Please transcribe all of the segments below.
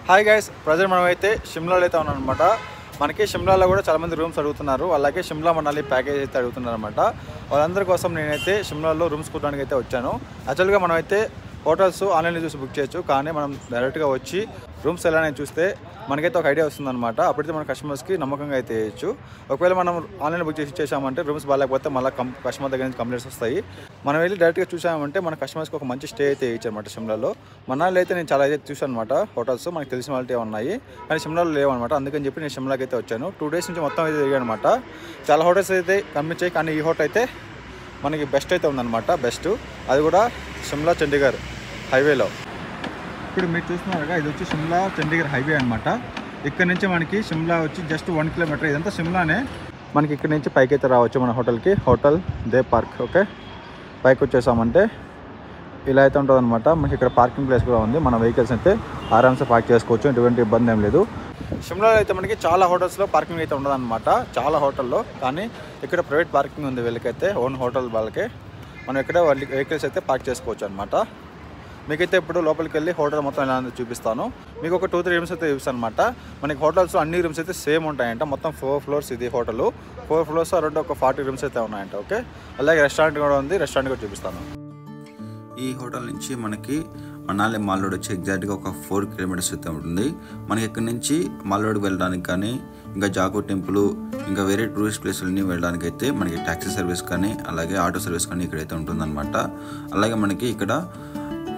Hi guys, present మనమైతే షిమ్లాలో అయితే ఉన్నాం అనమాట. మనకి షిమ్లాలో కూడా చాలామంది రూమ్స్ అడుగుతున్నారు, అలాగే షిమ్లా మనాలి ప్యాకేజ్ అయితే అడుగుతున్నారు అనమాట. వాళ్ళందరి కోసం నేనైతే షిమ్లాలో రూమ్స్ కొట్టడానికి అయితే వచ్చాను. యాక్చువల్గా మనమైతే హోటల్స్ ఆన్లైన్లో చూసి బుక్ చేయొచ్చు, కానీ మనం డైరెక్ట్గా వచ్చి రూమ్స్ ఎలా అని చూస్తే మనకైతే ఒక ఐడియా వస్తుందన్నమాట. అప్పుడైతే మన కస్టమర్స్కి నమ్మకంగా అయితే వేయచ్చు. ఒకవేళ మనం ఆన్లైన్లో బుక్ చేసి ఇచ్చేసామంటే రూమ్స్ బాగాలేకపోతే మళ్ళీ కస్టమర్ దగ్గర నుంచి కంప్లైంట్స్ వస్తాయి. మనం వెళ్ళి డైరెక్ట్గా చూసామంటే మన కస్టమర్స్కి ఒక మంచి స్టే అయితే వేయచ్చు అనమాట. షిమ్లాలో మనాలిలో అయితే నేను చాలా అయితే చూసాను అనమాట హోటల్స్, మనకు తెలిసిన వాళ్ళే ఉన్నాయి, కానీ షిమ్లాలో లేవన్నమాట. అందుకని చెప్పి నేను షిమ్లాకి అయితే వచ్చాను. 2 days నుంచి మొత్తం అయితే తిరిగాను అనమాట. చాలా హోటల్స్ అయితే కనిపించాయి, కానీ ఈ హోటల్ అయితే మనకి బెస్ట్ అయితే ఉందన్నమాట. బెస్ట్, అది కూడా షిమ్లా చండీగఢ్ హైవేలో. ఇప్పుడు మీరు చూస్తున్నారుగా, ఇది వచ్చి షిమ్లా చండీగఢ్ హైవే అనమాట. ఇక్కడ నుంచి మనకి షిమ్లా వచ్చి జస్ట్ 1 kilometer. ఇదంతా షిమ్లానే. మనకి ఇక్కడ నుంచి పైకి అయితే రావచ్చు మన హోటల్కి. Hotel they park. ఓకే, పైకి వచ్చేసామంటే ఇలా అయితే ఉంటుంది అనమాట. మనకి ఇక్కడ పార్కింగ్ ప్లేస్ కూడా ఉంది. మన వెహికల్స్ అయితే ఆరామ్సే పార్క్ చేసుకోవచ్చు, ఎటువంటి ఇబ్బంది ఏం లేదు. షిమ్లాలో అయితే మనకి చాలా హోటల్స్లో పార్కింగ్ అయితే ఉండదన్నమాట, చాలా హోటల్లో. కానీ ఇక్కడ ప్రైవేట్ పార్కింగ్ ఉంది వీళ్ళకైతే, ఓన్ హోటల్ వాళ్ళకే. మనం ఇక్కడ వాళ్ళ వెహికల్స్ అయితే పార్క్ చేసుకోవచ్చు అనమాట. మీకైతే ఇప్పుడు లోపలికి వెళ్ళి హోటల్ మొత్తం ఎలా చూపిస్తాను. మీకు ఒక 2-3 rooms అయితే చూపిస్తాను అనమాట. మనకి హోటల్స్ అన్ని రూమ్స్ అయితే సేమ్ ఉంటాయంట. మొత్తం 4 floors ఇది హోటల్. 4 floors అరౌండ్ ఒక 40 rooms అయితే ఉన్నాయంట. ఓకే, అలాగే రెస్టారెంట్ కూడా ఉంది, రెస్టారెంట్ కూడా చూపిస్తాను. ఈ హోటల్ నుంచి మనకి మనాలి మాల్ రోడ్ వచ్చి ఎగ్జాక్ట్గా ఒక 4 kilometers అయితే ఉంటుంది. మనకి ఇక్కడ నుంచి మాల్ రోడ్కి వెళ్ళడానికి కానీ, ఇంకా జాగో టెంపుల్, ఇంకా వేరే టూరిస్ట్ ప్లేసులన్నీ వెళ్ళడానికి అయితే మనకి ట్యాక్సీ సర్వీస్ కానీ, అలాగే ఆటో సర్వీస్ కానీ ఇక్కడైతే ఉంటుందన్నమాట. అలాగే మనకి ఇక్కడ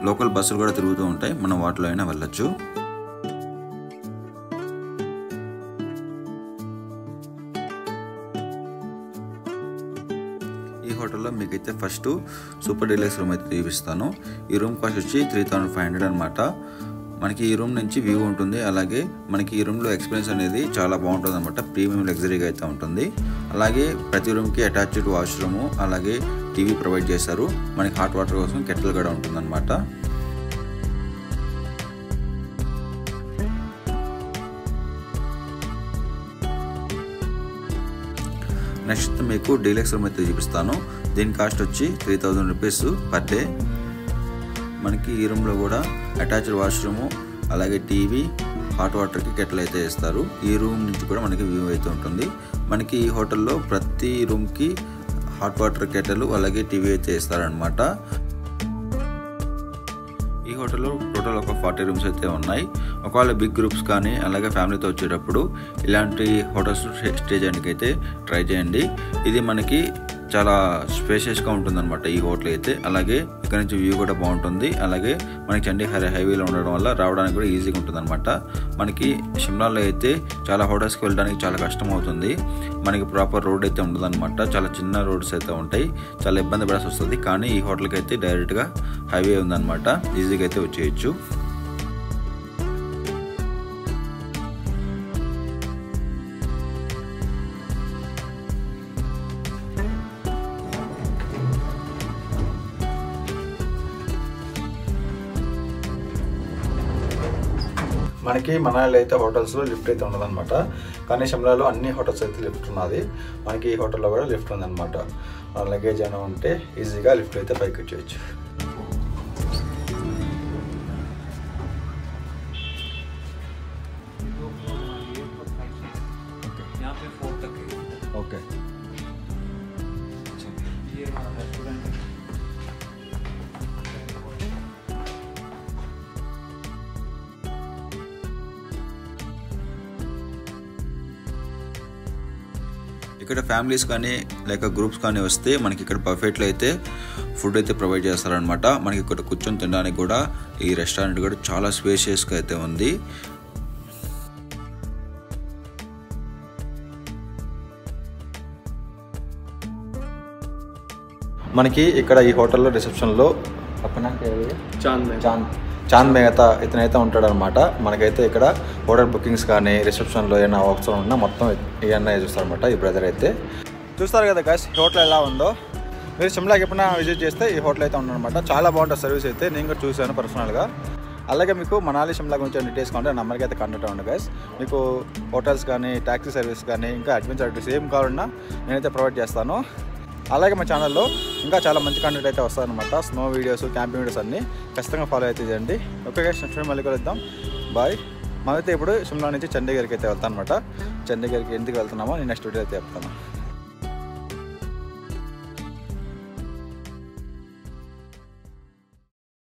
లోకల్ బస్సులు కూడా తిరుగుతూ ఉంటాయి, మనం వాటిలో అయినా వెళ్ళొచ్చు. ఈ హోటల్లో మీకైతే ఫస్ట్ సూపర్ డీలక్స్ రూమ్ అయితే చూపిస్తాను. ఈ రూమ్ కాస్ట్ వచ్చి 3500 అనమాట. మనకి ఈ రూమ్ నుంచి వ్యూ ఉంటుంది, అలాగే మనకి ఈ రూమ్లో ఎక్స్పీరియన్స్ అనేది చాలా బాగుంటుంది అనమాట. ప్రీమియం లగ్జరీగా అయితే ఉంటుంది. అలాగే ప్రతి రూమ్కి అటాచ్డ్ వాష్రూము, అలాగే టీవీ ప్రొవైడ్ చేశారు. మనకి హాట్ వాటర్ కోసం కెటిల్ కూడా ఉంటుందన్నమాట. నెక్స్ట్ మీకు డీలక్స్ రూమ్ అయితే చూపిస్తాను. దీని కాస్ట్ వచ్చి 3000 rupees పర్ డే. మనకి ఈ రూమ్లో కూడా అటాచ్డ్ వాష్రూము, అలాగే టీవీ, హాట్ వాటర్కి కెటిల్ అయితే ఇస్తారు. ఈ రూమ్ నుంచి కూడా మనకి వ్యూ అయితే ఉంటుంది. మనకి ఈ హోటల్లో ప్రతి రూమ్కి హాట్ వాటర్ కెటిల్, అలాగే టీవీ అయితే ఇస్తారనమాట. ఈ హోటల్లో టోటల్ ఒక 40 rooms అయితే ఉన్నాయి. ఒకవేళ బిగ్ గ్రూప్స్ కానీ, అలాగే ఫ్యామిలీతో వచ్చేటప్పుడు ఇలాంటి హోటల్స్ స్టే చేయడానికి అయితే ట్రై చేయండి. ఇది మనకి చాలా స్పేషియస్గా ఉంటుందన్నమాట ఈ హోటల్ అయితే. అలాగే ఇక్కడ నుంచి వ్యూ కూడా బాగుంటుంది. అలాగే మనకి చండీగఢ్ హైవేలో ఉండడం వల్ల రావడానికి కూడా ఈజీగా ఉంటుందన్నమాట. మనకి షిమ్లాలో అయితే చాలా హోటల్స్కి వెళ్ళడానికి చాలా కష్టం అవుతుంది. మనకి ప్రాపర్ రోడ్ అయితే ఉండదన్నమాట, చాలా చిన్న రోడ్స్ అయితే ఉంటాయి, చాలా ఇబ్బంది పడాల్సి వస్తుంది. కానీ ఈ హోటల్కి అయితే డైరెక్ట్గా హైవే ఉందన్నమాట, ఈజీగా అయితే వచ్చేయచ్చు. మనకి మనాలిలో అయితే హోటల్స్లో లిఫ్ట్ అయితే ఉండదన్నమాట, కానీ షిమ్లాలో అన్ని హోటల్స్ అయితే లిఫ్ట్ ఉన్నది. మనకి ఈ హోటల్లో కూడా లిఫ్ట్ ఉందన్నమాట. మన లగేజ్ అయినా ఉంటే ఈజీగా లిఫ్ట్ అయితే పైకి వచ్చేయచ్చు. ఓకే, ఇక్కడ ఫ్యామిలీస్ కానీ లేక గ్రూప్స్ కానీ వస్తే మనకి ఇక్కడ బఫెట్లో అయితే ఫుడ్ అయితే ప్రొవైడ్ చేస్తారనమాట. మనకి ఇక్కడ కూర్చొని తినడానికి కూడా ఈ రెస్టారెంట్ కూడా చాలా స్పేషియస్గా అయితే ఉంది. మనకి ఇక్కడ ఈ హోటల్లో రిసెప్షన్లో చాంద్ మేహతా ఇతనైతే ఉంటాడు అనమాట. మనకైతే ఇక్కడ హోటల్ బుకింగ్స్ కానీ, రిసెప్షన్లో ఏమైనా అవసరం ఉన్నా మొత్తం ఇవన్నీ చూస్తారనమాట ఈ బ్రదర్ అయితే. చూస్తారు కదా గాయ్స్, హోటల్ ఎలా ఉందో. మీరు షిమ్లాకి ఎప్పుడైనా విజిట్ చేస్తే ఈ హోటల్ అయితే ఉందన్నమాట. చాలా బాగుంటుంది సర్వీస్ అయితే, నేను కూడా చూశాను పర్సనల్గా. అలాగే మీకు మనాలి షిమ్లా గురించి డీటెయిల్స్ కావాలంటే నెంబర్కి అయితే కాంటాక్ట్ అవ్వండి గైస్. మీకు హోటల్స్ కానీ, ట్యాక్సీ సర్వీస్ కానీ, ఇంకా అడ్వెంచర్ యాక్టివిటీస్ ఏం కావాలన్నా నేనైతే ప్రొవైడ్ చేస్తాను. అలాగే మా ఛానల్లో ఇంకా చాలా మంచి కంటెంట్ అయితే వస్తాయన్నమాట. స్నో వీడియోస్, క్యాంపింగ్ వీడియోస్ అన్నీ ఖచ్చితంగా ఫాలో అయితే చేయండి. ఓకే గైస్, నెక్స్ట్ మళ్ళీ కలుద్దాం. బాయ్. మనమైతే ఇప్పుడు షిమ్లా నుంచి చండీగఢ్కి అయితే వెళ్తాను అనమాట. చండీగఢ్కి ఎందుకు వెళ్తున్నామో నేను నెక్స్ట్ వీడియో అయితే చెప్తాను.